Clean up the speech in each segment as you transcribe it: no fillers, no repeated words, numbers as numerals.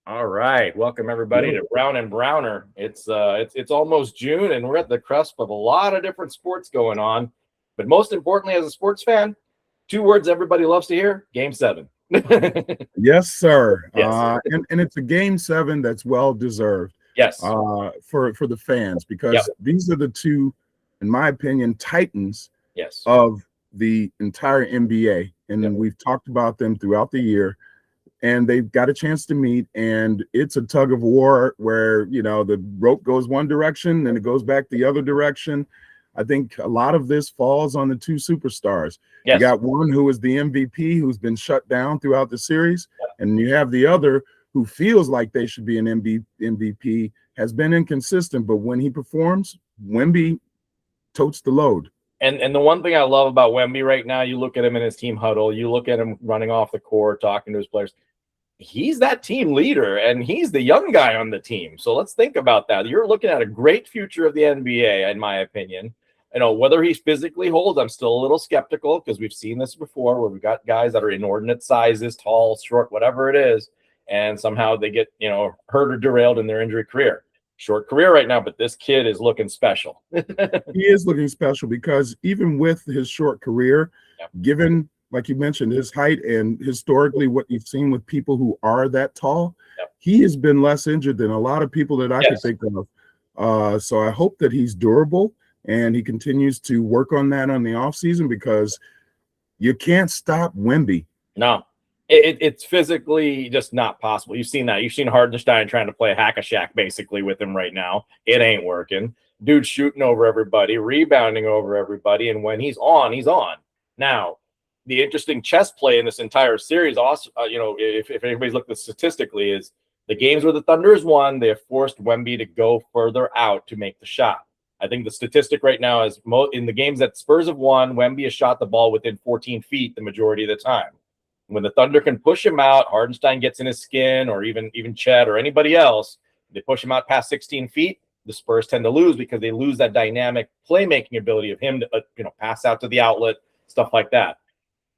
All right, welcome everybody to Brown and Browner. It's almost June, and we're at the cusp of a lot of different sports going on. But most importantly, as a sports fan, two words everybody loves to hear: Game 7. Yes, sir. Yes, And it's a game 7 that's well deserved yes, for the fans yep, because these are the two, in my opinion, titans yes, of the entire NBA. yep. And we've talked about them throughout the year, and they've got a chance to meet. And it's a tug of war where, the rope goes one direction and it goes back the other direction. I think a lot of this falls on the two superstars. You Yes. got one who is the MVP, who's been shut down throughout the series, and you have the other who feels like they should be an MVP, has been inconsistent, but when he performs, Wemby totes the load. And the one thing I love about Wemby right now, you look at him in his team huddle, you look at him running off the court, talking to his players. He's that team leader, and he's the young guy on the team. So let's think about that. You're looking at a great future of the NBA, in my opinion. Whether he physically holds, I'm still a little skeptical because we've seen this before where we've got guys that are inordinate sizes, tall, short, whatever it is, and somehow they get, hurt or derailed in their injury career. Short career right now, but this kid is looking special. He is looking special because even with his short career, Yep. given, like you mentioned, his height and historically what you've seen with people who are that tall, Yep. he has been less injured than a lot of people that I could think of. So I hope that he's durable and he continues to work on that on the offseason because you can't stop Wemby. No, it's physically just not possible. You've seen that. You've seen Hardenstein trying to play hack-a-shack basically with him right now. It ain't working. Dude shooting over everybody, rebounding over everybody, and when he's on, he's on. Now, the interesting chess play in this entire series, also, if anybody's looked at statistically, is the games where the Thunder's won, they have forced Wemby to go further out to make the shot. I think the statistic right now is in the games that Spurs have won, Wemby has shot the ball within 14 feet the majority of the time. When the Thunder can push him out, Hardenstein gets in his skin, or even Chet or anybody else, they push him out past 16 feet, the Spurs tend to lose because they lose that dynamic playmaking ability of him to pass out to the outlet, stuff like that.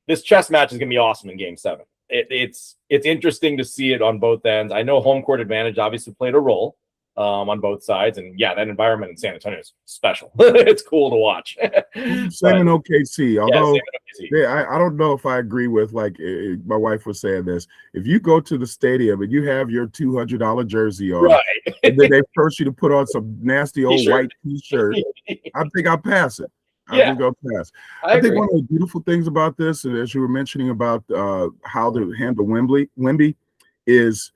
This chess match is going to be awesome in Game 7. It's interesting to see it on both ends. I know home court advantage obviously played a role on both sides, and yeah, that environment in San Antonio is special. It's cool to watch. Same in OKC, although I don't know if I agree with, like my wife was saying this. If you go to the stadium and you have your $200 jersey on, right, and then they force you to put on some nasty old white t-shirt, I think I'll pass it. I think I'll pass. I think one of the beautiful things about this, and as you were mentioning about how to handle Wemby, is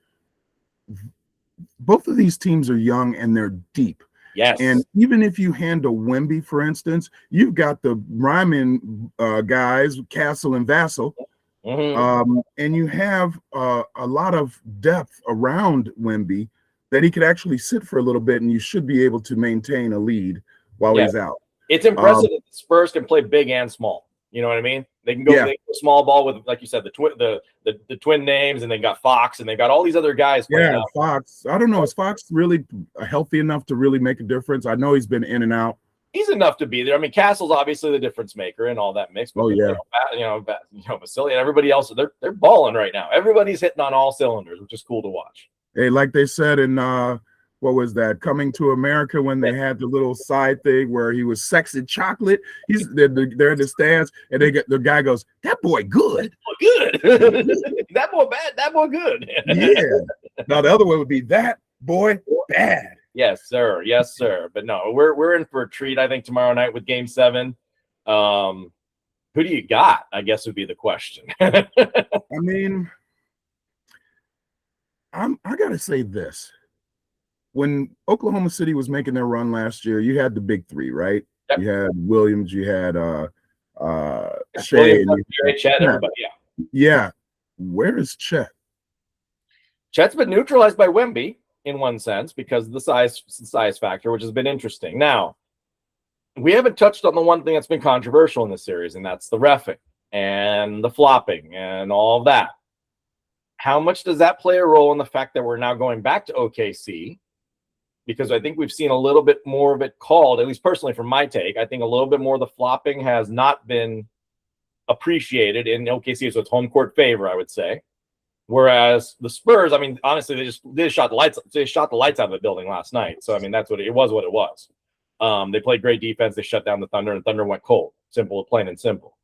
both of these teams are young and they're deep. Yes. And even if you handle Wemby, for instance, you've got the Ryman guys, Castle and Vassell, and you have a lot of depth around Wemby that he could actually sit for a little bit, and you should be able to maintain a lead while he's out. It's impressive that the Spurs can play big and small. You know what I mean? They can go small ball with, like you said, the twin names, and they got Fox, and they got all these other guys. Fox. I don't know. Is Fox really healthy enough to really make a difference? I know he's been in and out. He's enough to be there. I mean, Castle's obviously the difference maker and all that mix. But Vasily and everybody else, they're balling right now. Everybody's hitting on all cylinders, which is cool to watch. Hey, like they said in what was that? Coming to America, when they had the little side thing where he was sexing chocolate. They're in the stands, and the guy goes, "That boy good, good. That boy bad, that boy good." Yeah. Now the other one would be that boy bad. Yes, sir. Yes, sir. But no, we're in for a treat. I think tomorrow night with Game 7. Who do you got? I guess would be the question. I mean, I gotta say this. When Oklahoma City was making their run last year, you had the big three, right? Yep. You had Williams, you had Shea, Chet, everybody. Yeah. Where is Chet? Chet's been neutralized by Wemby in one sense because of the size factor, which has been interesting. Now, we haven't touched on the one thing that's been controversial in this series, and that's the reffing and the flopping and all of that. How much does that play a role in the fact that we're now going back to OKC? Because I think we've seen a little bit more of it called, at least personally from my take. I think a little bit more of the flopping has not been appreciated in OKC, so it's home court favor, I would say. Whereas the Spurs, I mean, honestly, they shot the lights out of the building last night. So I mean, that's what it was. What it was. They played great defense. They shut down the Thunder, and Thunder went cold. Simple, plain and simple.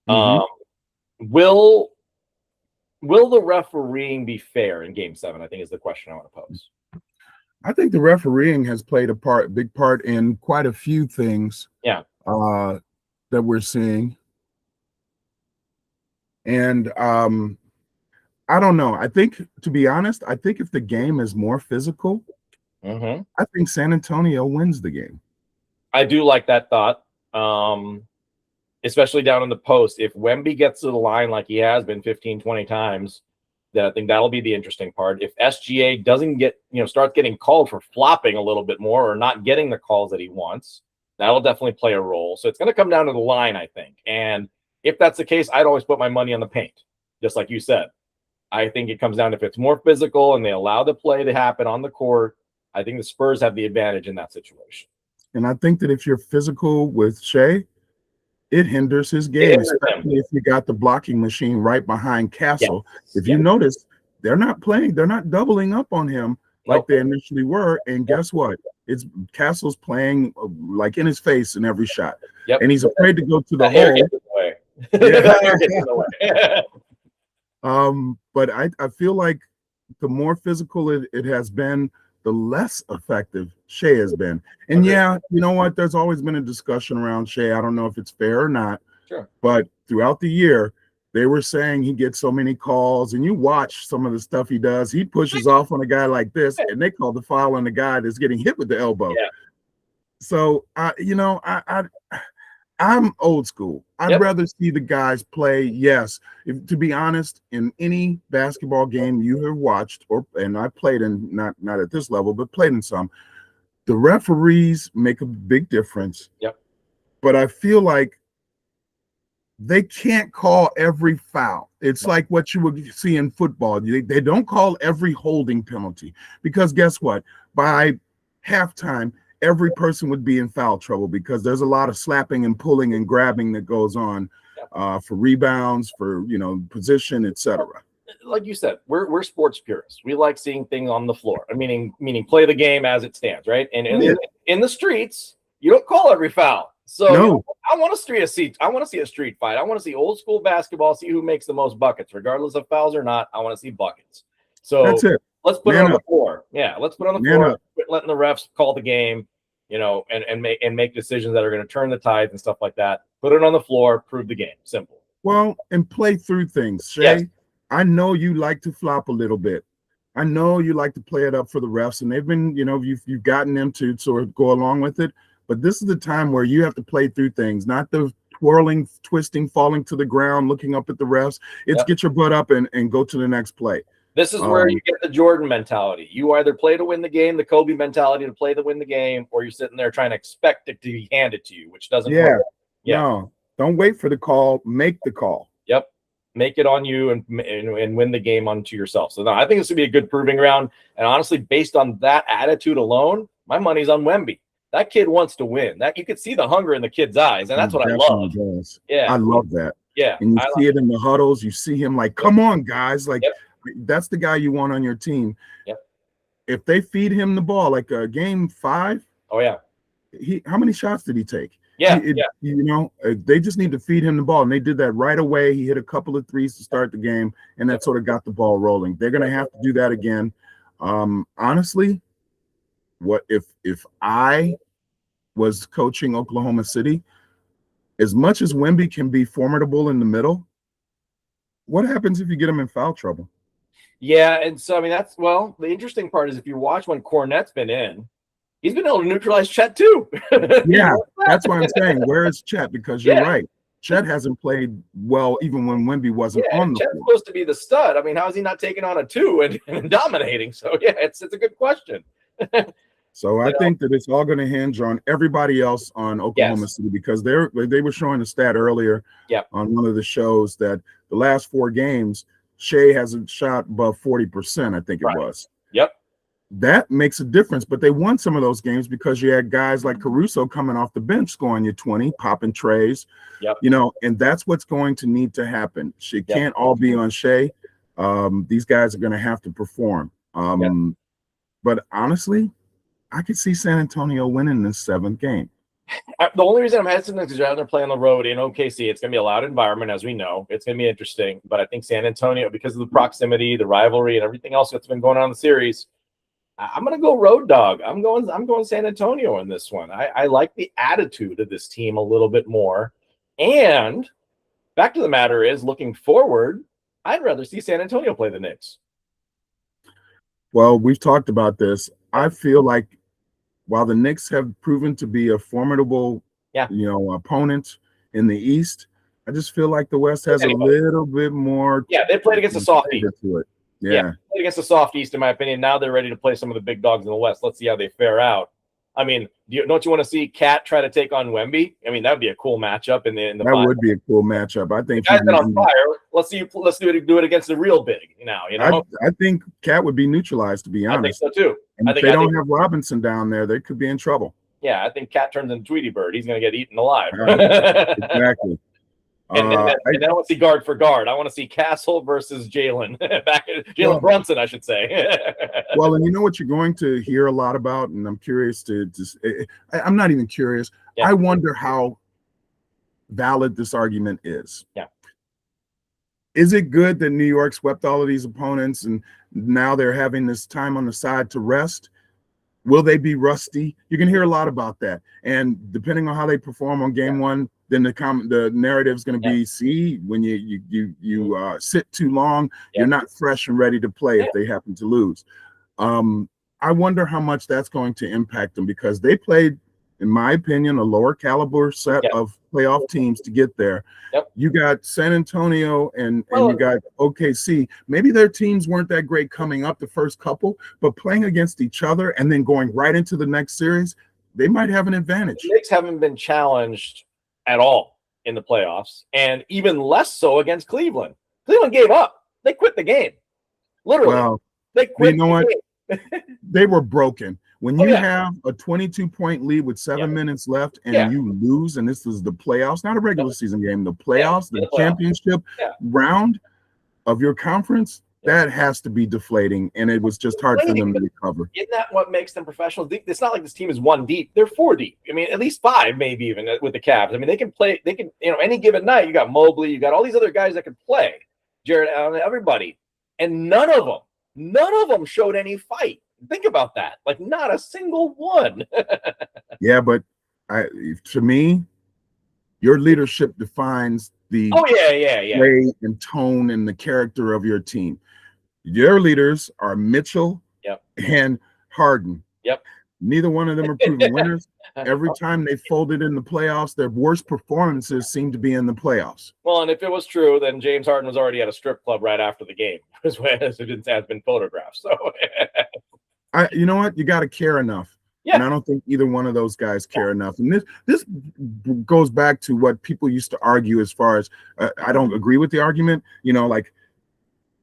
Will the refereeing be fair in Game 7? I think is the question I want to pose. I think the refereeing has played a big part in quite a few things. Yeah. That we're seeing. And I don't know. I think, to be honest, I think if the game is more physical, I think San Antonio wins the game. I do like that thought, especially down in the post. If Wemby gets to the line like he has been 15, 20 times, then I think that'll be the interesting part. If SGA doesn't starts getting called for flopping a little bit more or not getting the calls that he wants, that'll definitely play a role. So it's going to come down to the line, I think. And if that's the case, I'd always put my money on the paint, just like you said. I think it comes down to if it's more physical and they allow the play to happen on the court, I think the Spurs have the advantage in that situation. And I think that if you're physical with Shea, it hinders his game, especially if you got the blocking machine right behind Castle. Yes. If you notice, they're not doubling up on him like they initially were. And guess what? It's Castle's playing like in his face in every shot. And he's afraid to go to the hole. But I feel like the more physical it has been, the less effective Shea has been. And you know what? There's always been a discussion around Shea. I don't know if it's fair or not. Sure. But throughout the year, they were saying he gets so many calls, and you watch some of the stuff he does. He pushes off on a guy like this, and they call the foul on the guy that's getting hit with the elbow. Yeah. So I'm old school. I'd rather see the guys play. Yes, to be honest, in any basketball game you have watched, and I played in not at this level, but played in some, the referees make a big difference. Yep. But I feel like they can't call every foul. It's like what you would see in football. They don't call every holding penalty, because guess what? By halftime, every person would be in foul trouble, because there's a lot of slapping and pulling and grabbing that goes on for rebounds, for position, etc. Like you said, we're sports purists. We like seeing things on the floor. Meaning play the game as it stands, right? And in the streets, you don't call every foul. So I want to see a street fight. I want to see old school basketball. See who makes the most buckets, regardless of fouls or not. I want to see buckets. So that's it. Let's put it on the floor. Yeah, let's put it on the floor. Quit letting the refs call the game. And make decisions that are going to turn the tides and stuff like that. Put it on the floor, prove the game. Simple. Well, and play through things. Shea, I know you like to flop a little bit. I know you like to play it up for the refs, and they've been, you've gotten them to sort of go along with it. But this is the time where you have to play through things, not the twirling, twisting, falling to the ground, looking up at the refs. It's get your butt up and go to the next play. This is where you get the Jordan mentality. You either play to win the game, the Kobe mentality to play to win the game, or you're sitting there trying to expect it to be handed to you, which doesn't work. No, don't wait for the call. Make the call. Yep. Make it on you and win the game onto yourself. So no, I think this would be a good proving ground. And honestly, based on that attitude alone, my money's on Wemby. That kid wants to win. That you could see the hunger in the kid's eyes, and that's what I love. Does. Yeah, I love that. Yeah, and you see it in the huddles. You see him like, "Come on, guys!" Like. That's the guy you want on your team. Yep. If they feed him the ball, like game 5. Oh yeah. How many shots did he take? Yeah. They just need to feed him the ball, and they did that right away. He hit a couple of threes to start the game, and that sort of got the ball rolling. They're going to have to do that again. Honestly, what if I was coaching Oklahoma City, as much as Wemby can be formidable in the middle, what happens if you get him in foul trouble? Yeah, and so the interesting part is if you watch when Cornette's been in, he's been able to neutralize Chet too. Yeah, that's what I'm saying. Where is Chet? Because you're right. Chet hasn't played well even when Wemby wasn't on the Chet's floor. Supposed to be the stud. How is he not taking on a 2 and dominating? So it's a good question. So I think that it's all going to hinge on everybody else on Oklahoma City, because they were showing a stat earlier on one of the shows that the last 4 games, Shea hasn't shot above 40%, I think it was. Yep. That makes a difference, but they won some of those games because you had guys like Caruso coming off the bench scoring you 20, popping trays. Yep. And that's what's going to need to happen. She can't all be on Shea. These guys are going to have to perform. But honestly, I could see San Antonio winning this 7th game. The only reason I'm hesitant is because they're playing on the road in OKC. It's going to be a loud environment, as we know. It's going to be interesting. But I think San Antonio, because of the proximity, the rivalry, and everything else that's been going on in the series, I'm going to go road dog. I'm going San Antonio in this one. I like the attitude of this team a little bit more. And back to the matter is, looking forward, I'd rather see San Antonio play the Knicks. Well, we've talked about this. I feel like while the Knicks have proven to be a formidable, opponent in the East, I just feel like the West has a little bit more. Yeah, they played against a soft East. Yeah, played against a soft East, in my opinion. Now they're ready to play some of the big dogs in the West. Let's see how they fare out. I mean, don't you want to see Cat try to take on Wemby? I mean, that would be a cool matchup in the. That would be a cool matchup. I think. The guy's been on fire. Let's do it against the real big now. I think Cat would be neutralized. To be honest, I think so too. And if they don't have Robinson down there, they could be in trouble. Yeah, I think Cat turns into Tweety Bird. He's going to get eaten alive. Exactly. And then I want to see guard for guard. I want to see Castle versus Jalen. Jalen Brunson, I should say. Well, and you know what you're going to hear a lot about, and I'm curious I'm not even curious. Yeah. I wonder how valid this argument is. Yeah. Is it good that New York swept all of these opponents and now they're having this time on the side to rest? Will they be rusty? You can hear a lot about that. And depending on how they perform on game one, then the narrative is going to be, see, when you sit too long, you're not fresh and ready to play if they happen to lose. I wonder how much that's going to impact them, because they played, in my opinion, a lower caliber set of playoff teams to get there. You got San Antonio and you got OKC. Maybe their teams weren't that great coming up the first couple, but playing against each other and then going right into the next series, they might have an advantage. The Knicks haven't been challenged at all in the playoffs, and even less so against Cleveland. Cleveland gave up. They quit the game. Literally. Well, they quit what? They were broken. When you have a 22-point lead with 7 minutes left and you lose, and this is the playoffs, not a regular season game, the playoffs, the championship round of your conference, that has to be deflating, and it was just hard for them to recover. Isn't that what makes them professional? It's not like this team is 1 deep. They're 4 deep. I mean, at least 5 maybe even with the Cavs. I mean, they can play. They can, any given night, you got Mobley, you got all these other guys that can play. Jarrett Allen, everybody. And none of them showed any fight. Think about that. Like, not a single one. Yeah, but to me, your leadership defines the way and tone and the character of your team. Your leaders are Mitchell and Harden. Neither one of them are proven winners. Every time they folded in the playoffs, their worst performances seem to be in the playoffs. Well, and if it was true, then James Harden was already at a strip club right after the game, as it has been photographed. So, you know what? You got to care enough. Yeah. And I don't think either one of those guys care enough. And this goes back to what people used to argue as far as I don't agree with the argument, like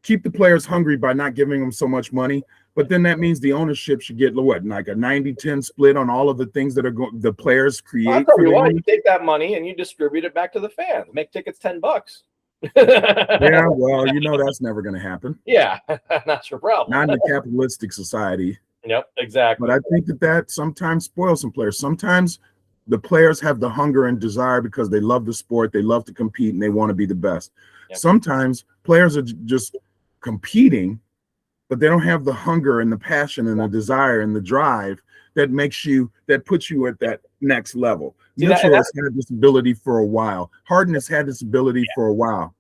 keep the players hungry by not giving them so much money. But then that means the ownership should get like a 90-10 split on all of the things that are the players create. I'll tell you what, you take that money and you distribute it back to the fans. Make tickets $10. Yeah, well, that's never going to happen. Yeah, that's your problem. Not in a capitalistic society. Yep, exactly. But I think that sometimes spoils some players. Sometimes the players have the hunger and desire because they love the sport, they love to compete, and they want to be the best. Yep. Sometimes players are just competing, but they don't have the hunger and the passion and the desire and the drive that puts you at that next level. Mitchell has had this ability for a while. Harden has had this ability for a while.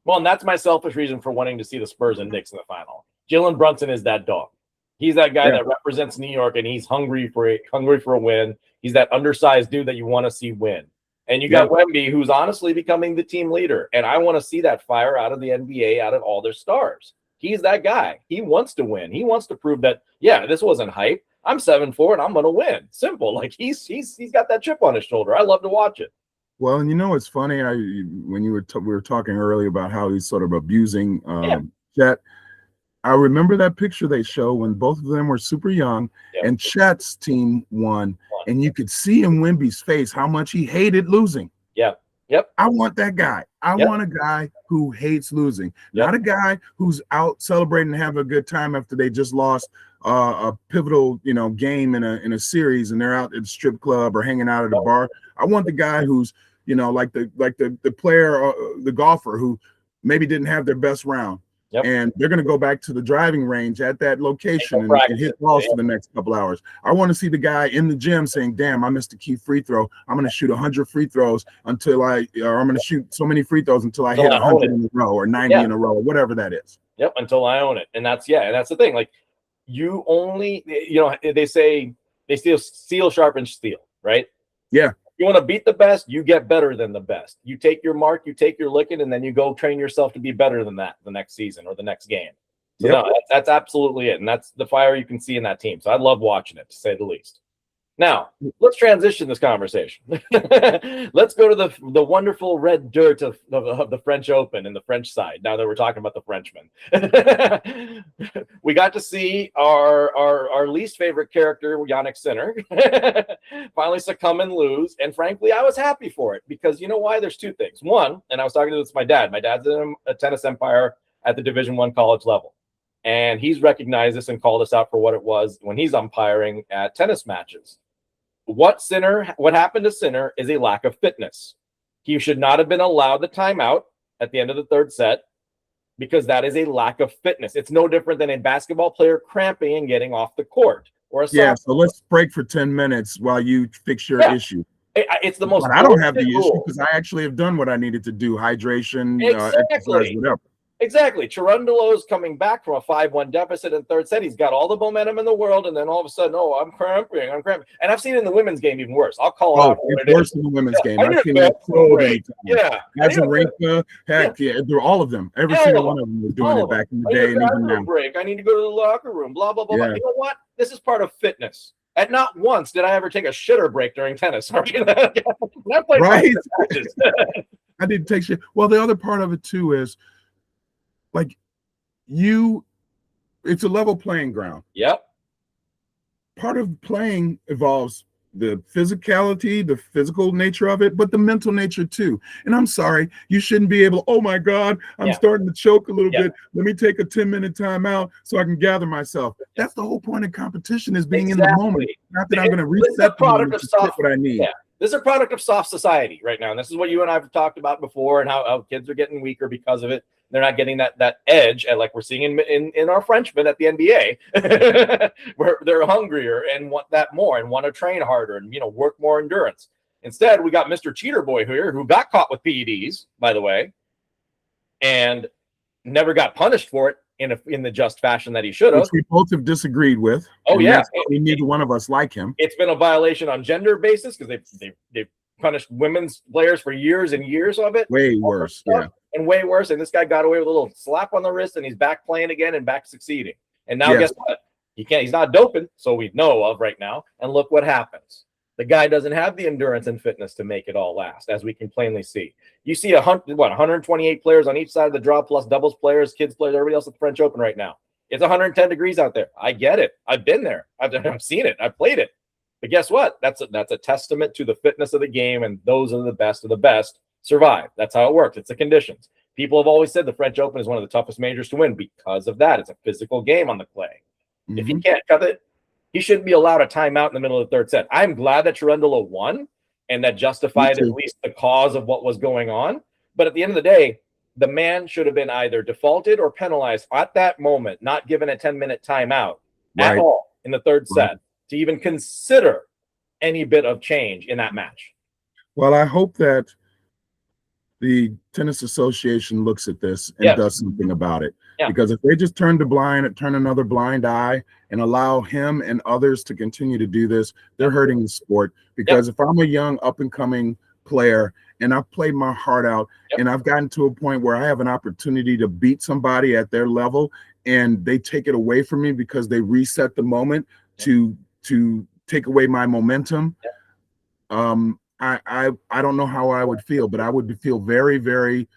Well, and that's my selfish reason for wanting to see the Spurs and Knicks in the final. Jalen Brunson is that dog. He's that guy that represents New York, and he's hungry for a win. He's that undersized dude that you want to see win. And you got Wemby, who's honestly becoming the team leader. And I want to see that fire out of the NBA, out of all their stars. He's that guy. He wants to win. He wants to prove that, this wasn't hype. I'm 7-4 and I'm going to win. Simple. Like he's got that chip on his shoulder. I love to watch it. Well, and it's funny. When we were talking earlier about how he's sort of abusing Chet. I remember that picture they show when both of them were super young and Chet's team won, and you could see in Wemby's face how much he hated losing. Yeah. Yep. I want that guy. I Yep. want a guy who hates losing, Yep. not a guy who's out celebrating and having a good time after they just lost a pivotal, game in a series and they're out at the strip club or hanging out at a bar. I want the guy who's, like the player, the golfer who maybe didn't have their best round. Yep. And they're going to go back to the driving range at that location and hit balls for the next couple hours. I want to see the guy in the gym saying, damn, I missed a key free throw. I'm going to shoot 100 free throws or I'm going to shoot so many free throws until I hit 100 in a row or 90 in a row, or whatever that is. Yep. Until I own it. And that's the thing. Like, you only, they say steel sharpens steel, right? Yeah. You want to beat the best, you get better than the best. You take your mark, you take your licking, and then you go train yourself to be better than that the next season or the next game. So no, that's absolutely it. And that's the fire you can see in that team. So I love watching it, to say the least. Now, let's transition this conversation. Let's go to the wonderful red dirt of the French Open and the French side, now that we're talking about the Frenchmen. We got to see our least favorite character, Yannick Sinner, finally succumb and lose. And frankly, I was happy for it because you know why? There's two things. One, and I was talking to this with my dad. My dad's in a tennis empire at the Division I college level. And he's recognized this and called us out for what it was when he's umpiring at tennis matches. What happened to Sinner is a lack of fitness. He should not have been allowed the timeout at the end of the third set because that is a lack of fitness. It's no different than a basketball player cramping and getting off the court. Or so let's break for 10 minutes while you fix your issue. It's the most. But I don't have the issue because I actually have done what I needed to do: hydration, exercise, whatever. Exactly. Cherundolo's coming back from a 5-1 deficit in third set. He's got all the momentum in the world, and then all of a sudden, I'm cramping. And I've seen it in the women's game even worse. I'll call it out. It's worse in the women's game. I've seen it so many times. Yeah. Azarenka, they're all of them. Every single one of them was doing it back in the day. And even now. Break. I need to go to the locker room, blah, blah, blah, blah. You know what? This is part of fitness. And not once did I ever take a shitter break during tennis. Right? I didn't take shit. Well, the other part of it, too, is like it's a level playing ground. Yep. Part of playing involves the physicality, the physical nature of it, but the mental nature too. And I'm sorry, you shouldn't be able, oh my God, I'm starting to choke a little bit. Let me take a 10-minute timeout so I can gather myself. That's the whole point of competition, is being in the moment. Not that I'm going to reset the moment to get what I need. Yeah. This is a product of soft society right now. And this is what you and I have talked about before, and how kids are getting weaker because of it. They're not getting that edge, and like we're seeing in our Frenchmen at the NBA, where they're hungrier and want that more and want to train harder and work more endurance. Instead, we got Mr. Cheater Boy here, who got caught with PEDs, by the way, and never got punished for it in the just fashion that he should have. Which we both have disagreed with. Oh yeah, neither one of us like him. It's been a violation on gender basis because they've punished women's players for years and years of it. Way worse, yeah. And way worse. And this guy got away with a little slap on the wrist, and he's back playing again and back succeeding. And now guess what? He's not doping, so we know of right now. And look what happens. The guy doesn't have the endurance and fitness to make it all last, as we can plainly see. You see 128 players on each side of the draw, plus doubles players, kids players, everybody else at the French Open right now. It's 110 degrees out there. I get it. I've been there. I've seen it. I've played it. But guess what? That's a testament to the fitness of the game, and those are the best of the best survive. That's how it works. It's the conditions. People have always said the French Open is one of the toughest majors to win because of that. It's a physical game on the clay. Mm-hmm. If he can't cut it, he shouldn't be allowed a timeout in the middle of the third set. I'm glad that Cherundolo won, and that justified at least the cause of what was going on. But at the end of the day, the man should have been either defaulted or penalized at that moment, not given a 10-minute timeout at all in the third set to even consider any bit of change in that match. Well, I hope that the Tennis Association looks at this and does something about it. Yeah. Because if they just turn another blind eye and allow him and others to continue to do this, they're hurting the sport. Because if I'm a young up-and-coming player and I've played my heart out and I've gotten to a point where I have an opportunity to beat somebody at their level, and they take it away from me because they reset the moment to take away my momentum, I don't know how I would feel, but I would feel very, very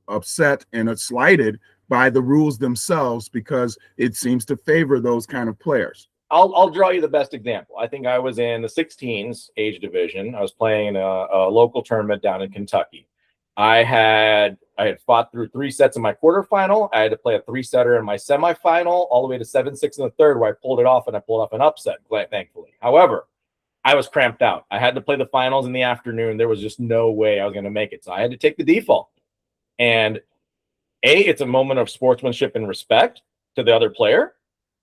upset and slighted by the rules themselves, because it seems to favor those kind of players. I'll draw you the best example. I think I was in the 16s age division. I was playing a local tournament down in Kentucky. I had fought through 3 sets in my quarterfinal. I had to play a 3-setter in my semifinal, all the way to 7-6 in the third, where I pulled it off, and I pulled off an upset, thankfully. However, I was cramped out. I had to play the finals in the afternoon. There was just no way I was going to make it. So I had to take the default. And it's a moment of sportsmanship and respect to the other player,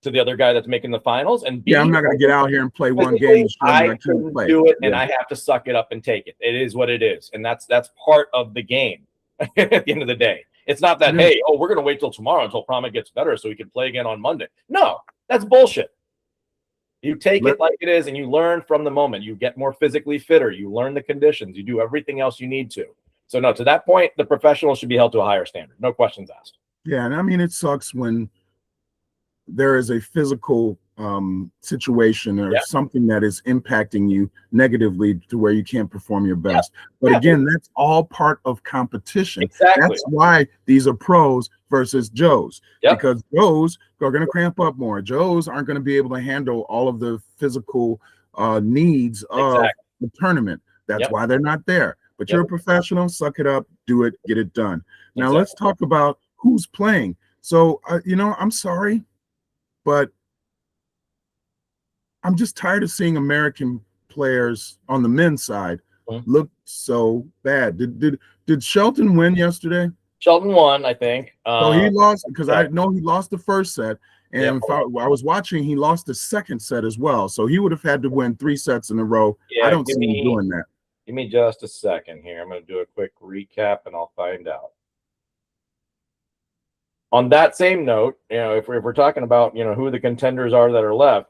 to the other guy that's making the finals. And B, I'm not going to get out here and play one game. I couldn't do it, and I have to suck it up and take it. It is what it is, and that's part of the game. At the end of the day, it's not that hey, we're going to wait till tomorrow until Promet gets better so we can play again on Monday. No, that's bullshit. You take it like it is, and you learn from the moment. You get more physically fitter. You learn the conditions. You do everything else you need to. So no, to that point, the professional should be held to a higher standard. No questions asked. Yeah, and I mean, it sucks when there is a physical situation or something that is impacting you negatively to where you can't perform your best. But again, that's all part of competition. Exactly. That's why these are pros versus Joes, because Joes are going to cramp up more. Joes aren't going to be able to handle all of the physical needs of the tournament. That's why they're not there. But you're a professional, suck it up, do it, get it done. Now let's talk about who's playing. So, I'm sorry, but I'm just tired of seeing American players on the men's side look so bad. Did Shelton win yesterday? Shelton won, I think. So he lost, because I know he lost the first set. And if I was watching, he lost the second set as well. So he would have had to win 3 sets in a row. I don't see him doing that. Give me just a second here. I'm going to do a quick recap, and I'll find out. On that same note, if we're talking about, who the contenders are that are left,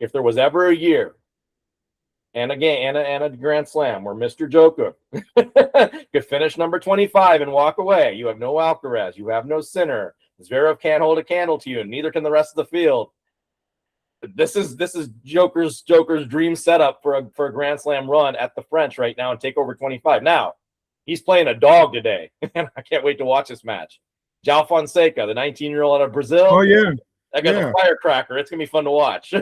if there was ever a year and a game and a Grand Slam where Mr. Joker could finish number 25 and walk away, you have no Alcaraz, you have no Sinner, Zverev can't hold a candle to you, and neither can the rest of the field. This is Joker's dream setup for a Grand Slam run at the French right now and take over 25. Now, he's playing a dog today, and I can't wait to watch this match. João Fonseca, the 19-year-old out of Brazil. Oh, yeah. That guy's a firecracker. It's going to be fun to watch.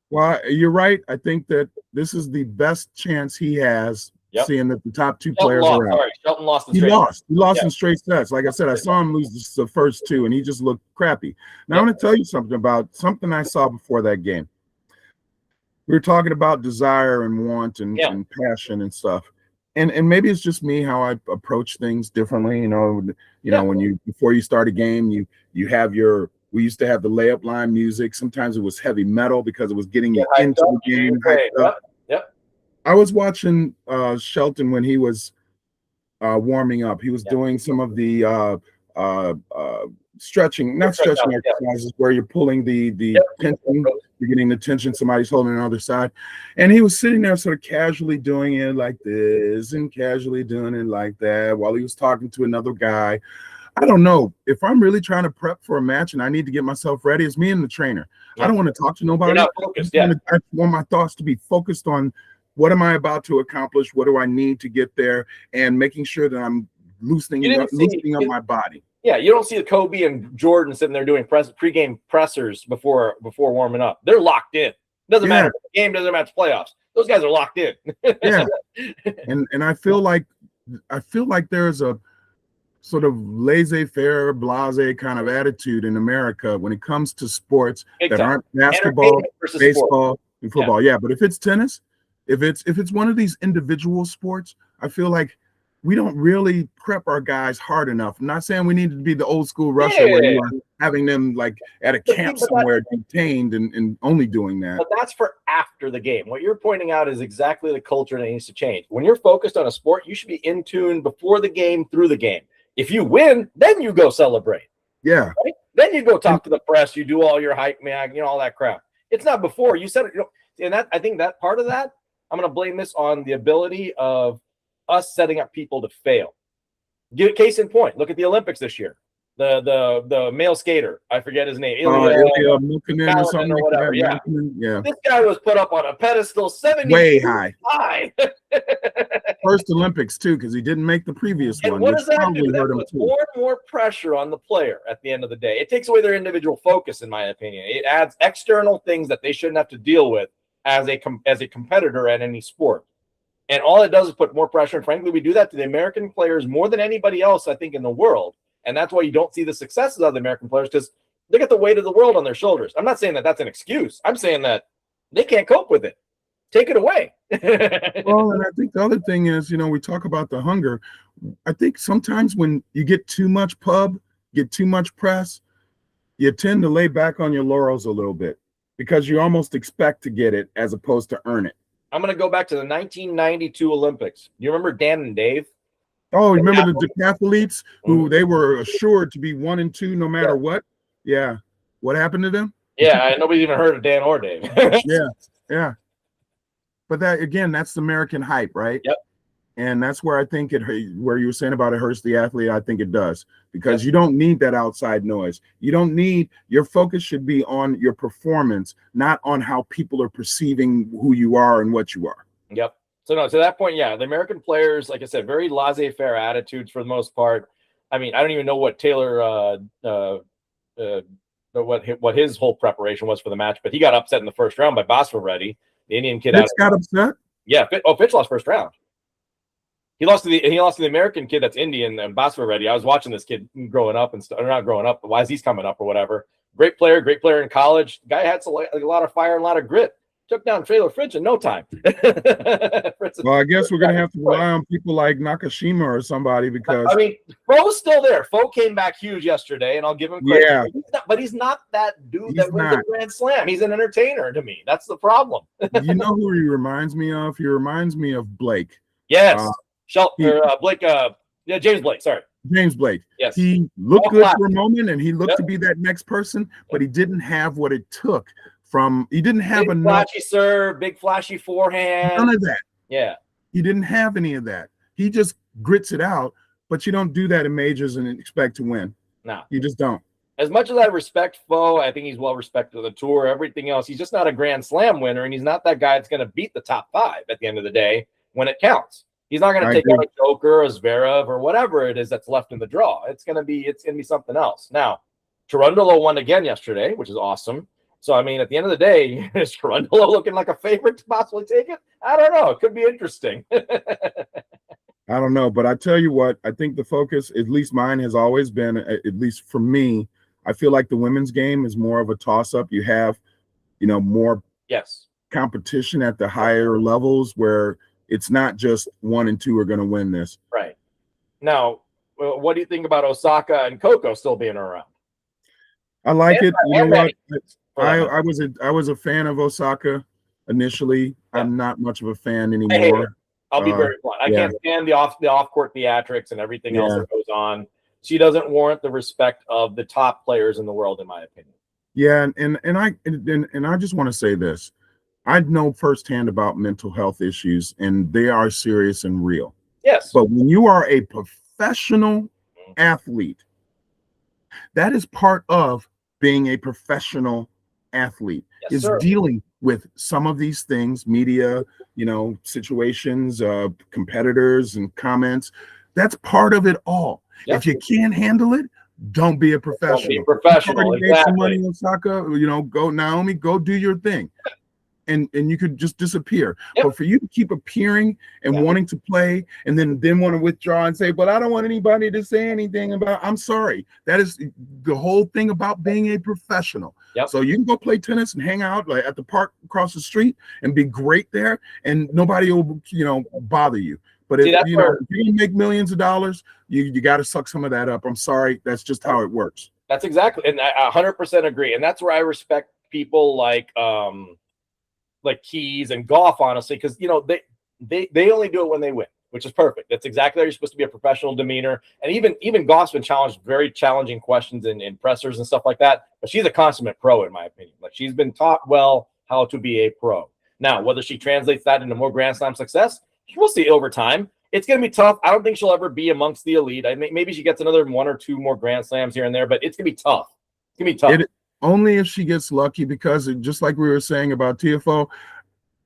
Well, you're right. I think that this is the best chance he has, seeing that the top 2 players are out. Shelton lost in straight sets. He lost in straight sets. Like I said, I saw him lose the first 2, and he just looked crappy. Now, I'm going to tell you something about something I saw before that game. We were talking about desire and want and passion and stuff. And maybe it's just me how I approach things differently. When before you start a game, you have we used to have the layup line music. Sometimes it was heavy metal because it was getting you into the game. I was watching Shelton when he was warming up. He was doing some of the stretching exercises where you're pulling the tension, you're getting the tension, somebody's holding on the other side. And he was sitting there sort of casually doing it like this and casually doing it like that while he was talking to another guy. I don't know. If I'm really trying to prep for a match and I need to get myself ready, it's me and the trainer. I don't want to talk to nobody. You're not focused, I want my thoughts to be focused on what am I about to accomplish, what do I need to get there, and making sure that I'm loosening up my body. Yeah, you don't see the Kobe and Jordan sitting there doing pregame pressers before warming up. They're locked in. Doesn't matter. The game doesn't matter playoffs. Those guys are locked in. And I feel like there's a sort of laissez-faire, blasé kind of attitude in America when it comes to sports that aren't basketball, baseball, and football. Yeah, but if it's tennis, if it's one of these individual sports, I feel like we don't really prep our guys hard enough. I'm not saying we need to be the old school Russia where you are having them like at a camp somewhere detained and only doing that. But that's for after the game. What you're pointing out is exactly the culture that needs to change. When you're focused on a sport, you should be in tune before the game, through the game. If you win, then you go celebrate. Yeah. Right? Then you go talk to the press. You do all your hype, man, all that crap. It's not before. You said it. And that, I think that part of that, I'm going to blame this on the ability of us setting up people to fail. Case in point, look at the Olympics this year. the male skater. I forget his name. Ilya Milkinen or something or whatever. like Yeah. Yeah. This guy was put up on a pedestal 70 way high. First Olympics too, because he didn't make the previous and one. What does that do? That hurt him puts too. more and more pressure on the player at the end of the day. It takes away their individual focus, in my opinion. It adds external things that they shouldn't have to deal with as a competitor at any sport. And all it does is put more pressure. And frankly, we do that to the American players more than anybody else, I think, in the world. And that's why you don't see the successes of the American players, because they get the weight of the world on their shoulders. I'm not saying that that's an excuse. I'm saying that they can't cope with it. Take it away. Well, and I think the other thing is, we talk about the hunger. I think sometimes when you get too much pub, get too much press, you tend to lay back on your laurels a little bit because you almost expect to get it as opposed to earn it. I'm going to go back to the 1992 Olympics. You remember Dan and Dave? Oh, remember the decathletes who they were assured to be 1 and 2 no matter what? Yeah. What happened to them? Yeah, nobody's even heard of Dan or Dave. Yeah. But that, again, that's the American hype, right? Yep. And that's where I think where you were saying about it hurts the athlete, I think it does, because you don't need that outside noise. You don't need, your focus should be on your performance, not on how people are perceiving who you are and what you are. Yep. So no, to that point, yeah, the American players, like I said, very laissez-faire attitudes for the most part. I mean, I don't even know what Taylor, what his whole preparation was for the match, but he got upset in the first round by Basvareddy, the Indian kid. Fitz got upset. Yeah. Fitch lost first round. He lost to the American kid that's Indian and Basvareddy. I was watching this kid growing up or not growing up, but as he's coming up or whatever. Great player in college. The guy had a lot of fire and a lot of grit. Took down Taylor Fritz in no time. Well, I guess we're going to have to rely on people like Nakashima or somebody, because I mean, Fo's still there. Fo came back huge yesterday, and I'll give him credit. Yeah. But he's not that dude that wins a Grand Slam. He's an entertainer to me. That's the problem. You know who he reminds me of? He reminds me of Blake. Yes. Blake. James Blake. Sorry. James Blake. Yes. He looked good for a moment, and he looked to be that next person, but he didn't have what it took. He didn't have enough flashy serve, big flashy forehand. None of that. Yeah. He didn't have any of that. He just grits it out, but you don't do that in majors and expect to win. No. You just don't. As much as I respect Fo, I think he's well respected on the tour, everything else. He's just not a Grand Slam winner, and he's not that guy that's going to beat the top 5 at the end of the day when it counts. He's not going to take out a Joker or a Zverev or whatever it is that's left in the draw. It's going to be something else. Now, Cherundolo won again yesterday, which is awesome. So, I mean, at the end of the day, is Cherundolo looking like a favorite to possibly take it? I don't know. It could be interesting. I don't know. But I tell you what, I think the focus, at least mine, has always been, at least for me, I feel like the women's game is more of a toss-up. You have, more competition at the higher levels where it's not just 1 and 2 are going to win this. Right. Now, what do you think about Osaka and Coco still being around? I like it. You know what? I was a fan of Osaka initially. Yeah. I'm not much of a fan anymore. I'll be very blunt. I can't stand the off-court theatrics and everything else that goes on. She doesn't warrant the respect of the top players in the world, in my opinion. Yeah, and I just want to say this. I know firsthand about mental health issues, and they are serious and real. Yes. But when you are a professional athlete, that is part of being a professional athlete, is dealing with some of these things, media, situations, competitors and comments. That's part of it all. Yep. If you can't handle it, don't be a professional. Don't be a professional. Make some money in Osaka, go Naomi, go do your thing. And you could just disappear. Yep. But for you to keep appearing and wanting to play and then want to withdraw and say, but I don't want anybody to say anything about, I'm sorry. That is the whole thing about being a professional. Yep. So you can go play tennis and hang out like at the park across the street and be great there, and nobody will, bother you. But if you make millions of dollars, you got to suck some of that up. I'm sorry. That's just how it works. That's exactly. And I 100% agree. And that's where I respect people like Keys and Goff, honestly, because they only do it when they win, which is perfect. That's exactly how you're supposed to be, a professional demeanor. And even Goff's been challenged very challenging questions in pressers and stuff like that. But she's a consummate pro, in my opinion. Like, she's been taught well how to be a pro. Now, whether she translates that into more Grand Slam success, we'll see over time. it's going to be tough. I don't think she'll ever be amongst the elite. I mean, maybe she gets another 1 or 2 more Grand Slams here and there, but it's going to be tough. It's going to be tough. Only if she gets lucky, because just like we were saying about TFO,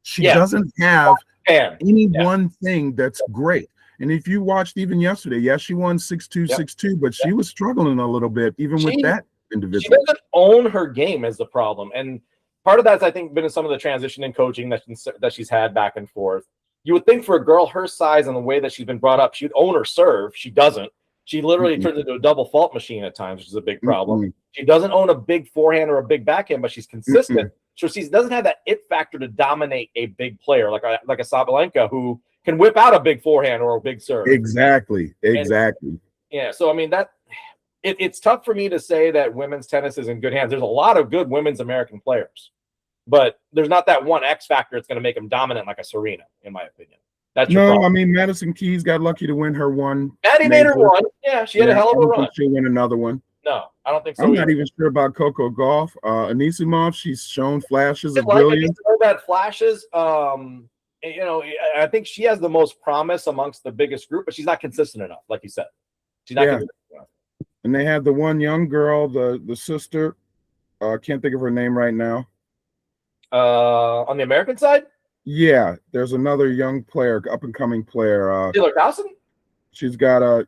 she doesn't have any one thing that's great. And if you watched even yesterday, yes, she won 6-2, 6-2, but she was struggling a little bit even with that individual. She doesn't own her game is the problem. And part of that's, I think, been some of the transition in coaching that she's had back and forth. You would think for a girl her size and the way that she's been brought up, she'd own her serve. She doesn't. She literally turns into a double fault machine at times, which is a big problem. She doesn't own a big forehand or a big backhand, but she's consistent. So she doesn't have that it factor to dominate a big player like a Sabalenka, who can whip out a big forehand or a big serve. Exactly. So I mean it's tough for me to say that women's tennis is in good hands. There's a lot of good women's American players, but there's not that one X factor that's going to make them dominant like a Serena, in my opinion. That's I mean, Madison Keys got lucky to win her one. Maddie made her one. Yeah, she had a hell of a run. She'll win another one. No, I don't think so. I'm not even sure about Coco Gauff. Anisimov, she's shown flashes of brilliance. That flashes. I think she has the most promise amongst the biggest group, but she's not consistent enough, like you said. She's not consistent enough. And they had the one young girl, the sister. I can't think of her name right now. On the American side? Yeah, there's another young player, up and coming player. Taylor Dawson? She's got I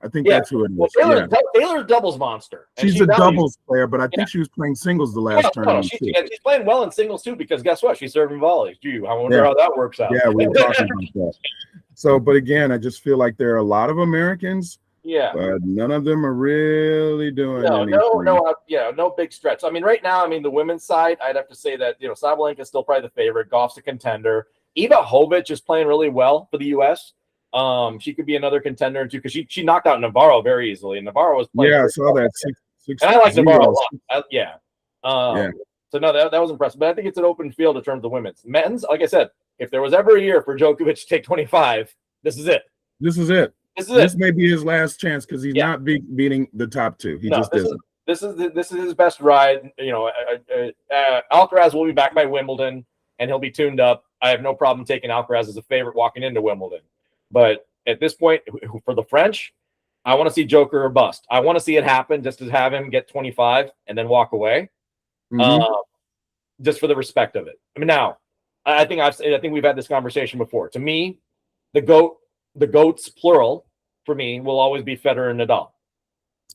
think that's who it is. Well, Taylor's doubles monster. She's a doubles player, but I think she was playing singles the last tournament. She's playing well in singles too, because guess what? She's serving volleys. I wonder how that works out. Yeah, we were talking about that. So, but again, I just feel like there are a lot of Americans. Yeah, but none of them are really doing anything. No big stretch. I mean, right now, the women's side, I'd have to say that Sabalenka is still probably the favorite. Gauff's a contender. Eva Hovic is playing really well for the U.S. She could be another contender too, because she knocked out Navarro very easily, and Navarro was playing. Yeah, I saw that. And I like Navarro a lot. So no, that was impressive. But I think it's an open field in terms of women's. Men's, like I said, if there was ever a year for Djokovic to take 25, this is it. This may be his last chance, because he's not beating the top two. He just isn't. This is his best ride. Alcaraz will be back by Wimbledon, and he'll be tuned up. I have no problem taking Alcaraz as a favorite walking into Wimbledon. But at this point, for the French, I want to see Joker or bust. I want to see it happen, just to have him get 25 and then walk away, just for the respect of it. Now, I think we've had this conversation before. To me, the GOATs, plural, for me, will always be Federer and Nadal.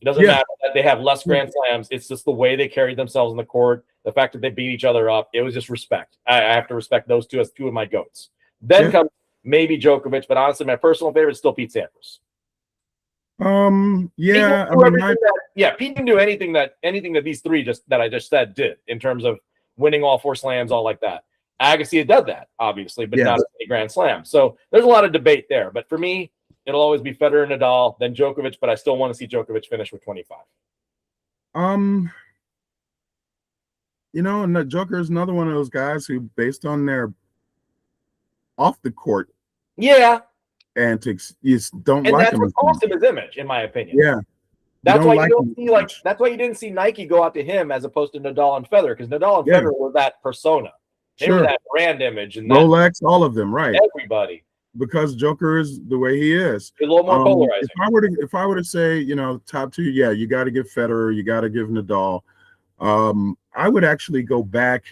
It doesn't matter that they have less Grand Slams. It's just the way they carried themselves on the court, the fact that they beat each other up. It was just respect. I have to respect those two as two of my GOATs. Then comes maybe Djokovic, but honestly, my personal favorite is still Pete Sampras. Pete can do anything that these three that I just said did, in terms of winning all 4 slams, all like that. Agassi had done that, obviously, but not a Grand Slam. So there's a lot of debate there. But for me, it'll always be Federer and Nadal, then Djokovic, but I still want to see Djokovic finish with 25. And the Joker is another one of those guys who, based on their off the court antics, you don't like him. And that's what cost him his image, in my opinion. Yeah. That's why you don't see that's why you didn't see Nike go out to him as opposed to Nadal and Federer, because Nadal and Federer were that persona. They were that brand image, and Rolex, all of them, right? Everybody. Because Joker is the way he is. A little more polarizing. If I were to say, top two, you got to give Federer, you got to give Nadal. I would actually go back.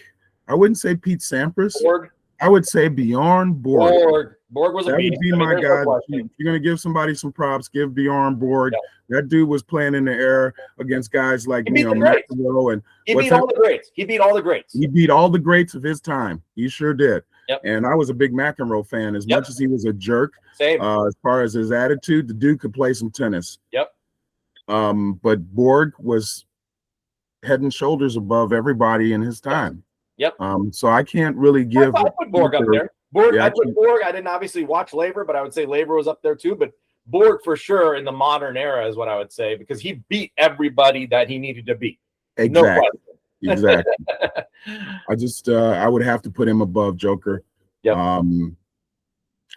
I wouldn't say Pete Sampras. Borg. I would say Bjorn Borg. Borg was a beast. That would be my guy. If you're going to give somebody some props, give Bjorn Borg. Yeah. That dude was playing in the air against guys like McEnroe, and he beat all the greats. He beat all the greats. He beat all the greats of his time. He sure did. Yep. And I was a big McEnroe fan. As much as he was a jerk, as far as his attitude, the dude could play some tennis. Yep. But Borg was head and shoulders above everybody in his time. Yep. So I can't really give. I put Borg up there. I put Borg. I didn't obviously watch Laver, but I would say Laver was up there too. But Borg for sure in the modern era is what I would say, because he beat everybody that he needed to beat. Exactly. No exactly. I would have to put him above Joker. Yep.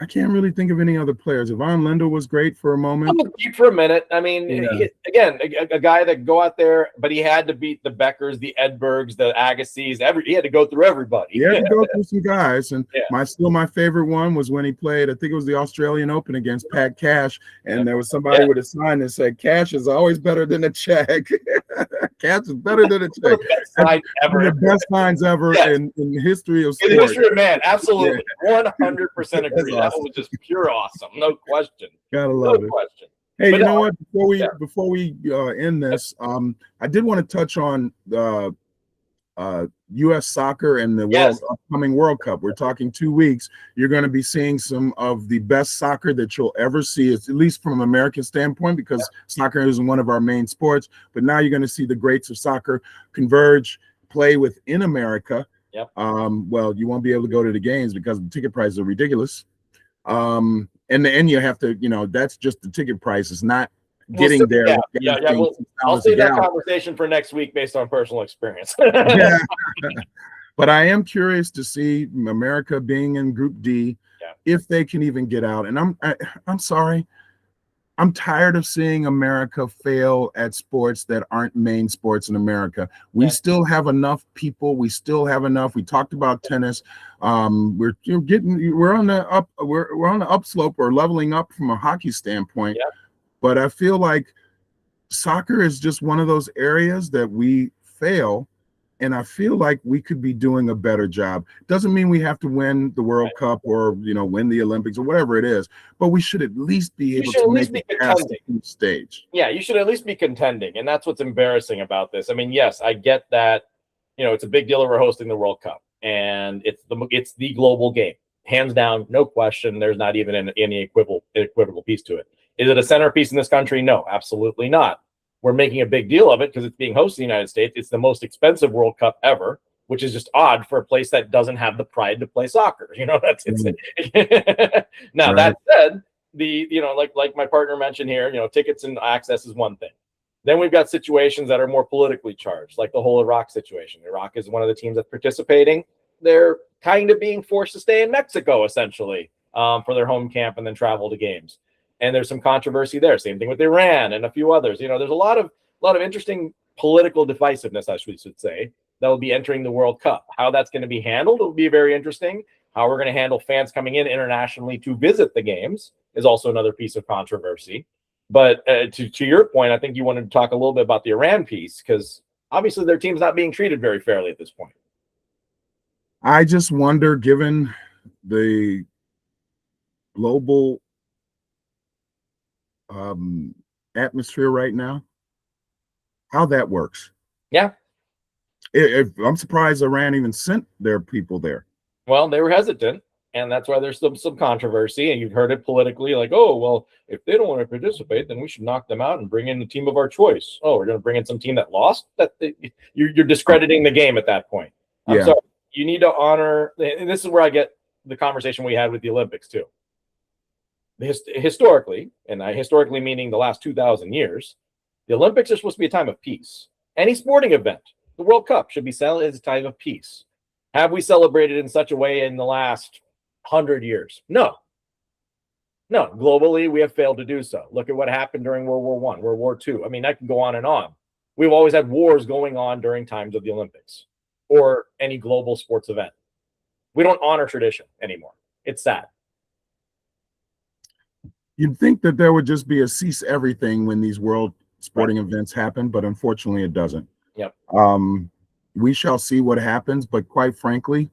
I can't really think of any other players. Yvonne Lendl was great for a moment. Deep for a minute. I mean, Yeah. again, a guy that go out there, but he had to beat the Beckers, the Edbergs, the Agassiz. He had to go through everybody. He had to go through some guys, and Yeah. my favorite one was when he played. I think it was the Australian Open against Pat Cash, and there was somebody with a sign that said, "Cash is always better than a check." Cash is better than a check. The best signs ever in the history of sports. In the history of man, absolutely, 100% agree. That was just pure awesome, no question. Gotta love it. Question. Hey, you know what? Before we end this, I did want to touch on U.S. soccer and the upcoming World Cup. We're talking 2 weeks. You're going to be seeing some of the best soccer that you'll ever see, at least from an American standpoint, because soccer isn't one of our main sports. But now you're going to see the greats of soccer converge, play within America. Yep. Well, you won't be able to go to the games because the ticket prices are ridiculous. And you have to, that's just the ticket price. It's not getting there. I'll save that conversation for next week based on personal experience. But I am curious to see America being in Group D, if they can even get out. And I'm sorry, I'm tired of seeing America fail at sports that aren't main sports in America. We still have enough people. We still have enough. We talked about tennis. We're on the upslope or leveling up from a hockey standpoint. Yeah. But I feel like soccer is just one of those areas that we fail. And I feel like we could be doing a better job. Doesn't mean we have to win the World Cup or, win the Olympics or whatever it is, but we should at least be able to make it past the stage. Yeah, you should at least be contending. And that's what's embarrassing about this. I mean, yes, I get that, it's a big deal that we're hosting the World Cup and it's the global game. Hands down, no question. There's not even any equivocal piece to it. Is it a centerpiece in this country? No, absolutely not. We're making a big deal of it because it's being hosted in the United States. It's the most expensive World Cup ever, which is just odd for a place that doesn't have the pride to play soccer. That's now that said, like my partner mentioned here, tickets and access is one thing. Then we've got situations that are more politically charged, like the whole Iraq situation. Iraq is one of the teams that's participating. They're kind of being forced to stay in Mexico, essentially, for their home camp and then travel to games. And there's some controversy there. Same thing with Iran and a few others. There's a lot of interesting political divisiveness, I should say, that will be entering the World Cup. How that's going to be handled will be very interesting. How we're going to handle fans coming in internationally to visit the games is also another piece of controversy. But to your point, I think you wanted to talk a little bit about the Iran piece because obviously their team's not being treated very fairly at this point. I just wonder, given the global atmosphere right now, how that works. Yeah. If I'm surprised Iran even sent their people there. Well, they were hesitant, and that's why there's some controversy, and you've heard it politically, like, oh, well, if they don't want to participate, then we should knock them out and bring in the team of our choice. Oh, we're going to bring in some team that lost? You're discrediting the game at that point. I'm sorry. You need to honor, and this is where I get the conversation we had with the Olympics, too. Historically, and historically meaning the last 2,000 years, the Olympics are supposed to be a time of peace. Any sporting event, the World Cup should be celebrated as a time of peace. Have we celebrated in such a way in the last 100 years? No. Globally, we have failed to do so. Look at what happened during World War I, World War II. I mean, that can go on and on. We've always had wars going on during times of the Olympics or any global sports event. We don't honor tradition anymore. It's sad. You'd think that there would just be a cease everything when these world sporting events happen, but unfortunately it doesn't. Yep. We shall see what happens, but quite frankly,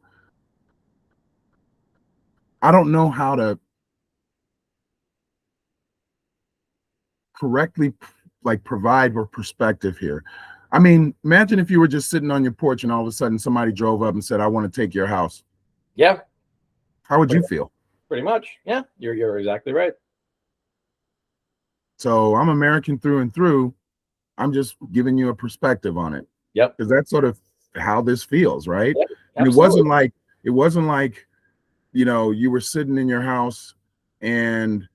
I don't know how to correctly provide a perspective here. I mean, imagine if you were just sitting on your porch and all of a sudden somebody drove up and said, I want to take your house. Yeah. How would you feel? Pretty much. Yeah, you're exactly right. So I'm American through and through. I'm just giving you a perspective on it. Yep. Because that's sort of how this feels, right? Yep, and it wasn't like, you were sitting in your house and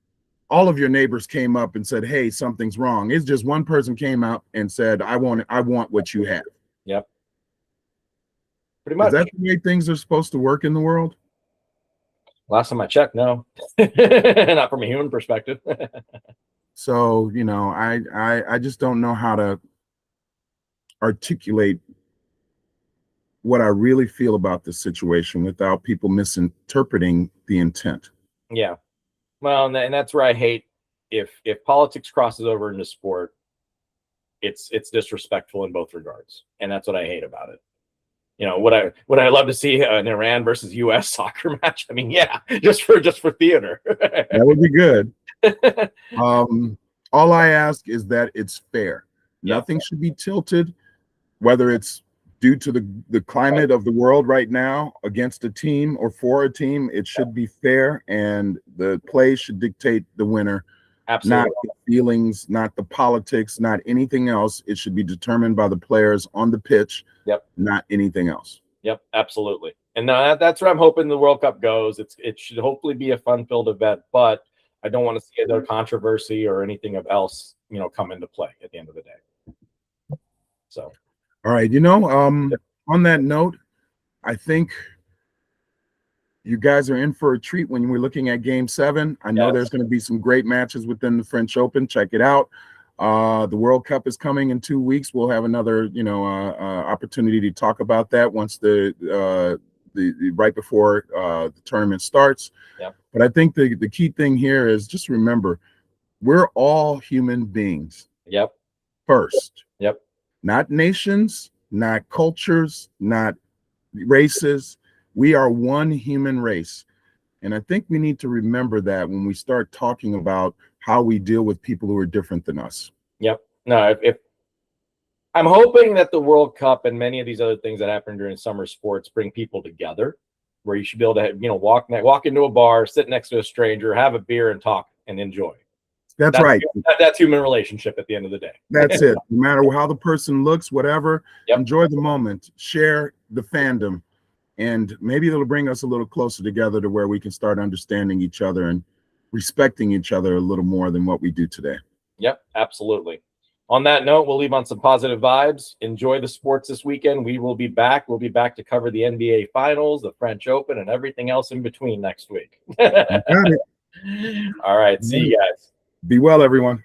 all of your neighbors came up and said, hey, something's wrong. It's just one person came out and said, I want what you have. Yep. Pretty much. Is that the way things are supposed to work in the world? Last time I checked, no. Not from a human perspective. So, you know, I just don't know how to articulate what I really feel about this situation without people misinterpreting the intent. Yeah. Well, and that's where I hate if politics crosses over into sport, it's disrespectful in both regards. And that's what I hate about it. You know, would I love to see an Iran versus US soccer match? I mean, yeah, just for theater. That would be good. All I ask is that it's fair. Yeah. Nothing should be tilted, whether it's due to the climate of the world right now against a team or for a team. It should be fair, and the play should dictate the winner. Absolutely. Not the feelings, not the politics, not anything else. It should be determined by the players on the pitch. Yep. Not anything else. Yep, absolutely. And that's where I'm hoping the World Cup goes. It should hopefully be a fun-filled event, but I don't want to see another controversy or anything else, you know, come into play at the end of the day. So, all right, you know, on that note, I think you guys are in for a treat when we're looking at Game 7. I know there's going to be some great matches within the French Open. Check it out. The World Cup is coming in 2 weeks. We'll have another, you know, opportunity to talk about that once the right before the tournament starts. Yep. But I think the key thing here is just remember, we're all human beings. Yep. First. Yep. Not nations, not cultures, not races. We are one human race. And I think we need to remember that when we start talking about how we deal with people who are different than us. Yep. No, if I'm hoping that the World Cup and many of these other things that happen during summer sports bring people together, where you should be able to, you know, walk into a bar, sit next to a stranger, have a beer, and talk and enjoy. That's right. That's human relationship at the end of the day. That's it. No matter how the person looks, whatever, Yep. Enjoy the moment, share the fandom, and maybe it'll bring us a little closer together to where we can start understanding each other and respecting each other a little more than what we do today. Yep, absolutely. On that note, we'll leave on some positive vibes. Enjoy the sports this weekend. We will be back. We'll be back to cover the NBA Finals, the French Open, and everything else in between next week. Got it. All right. See you guys. Be well, everyone.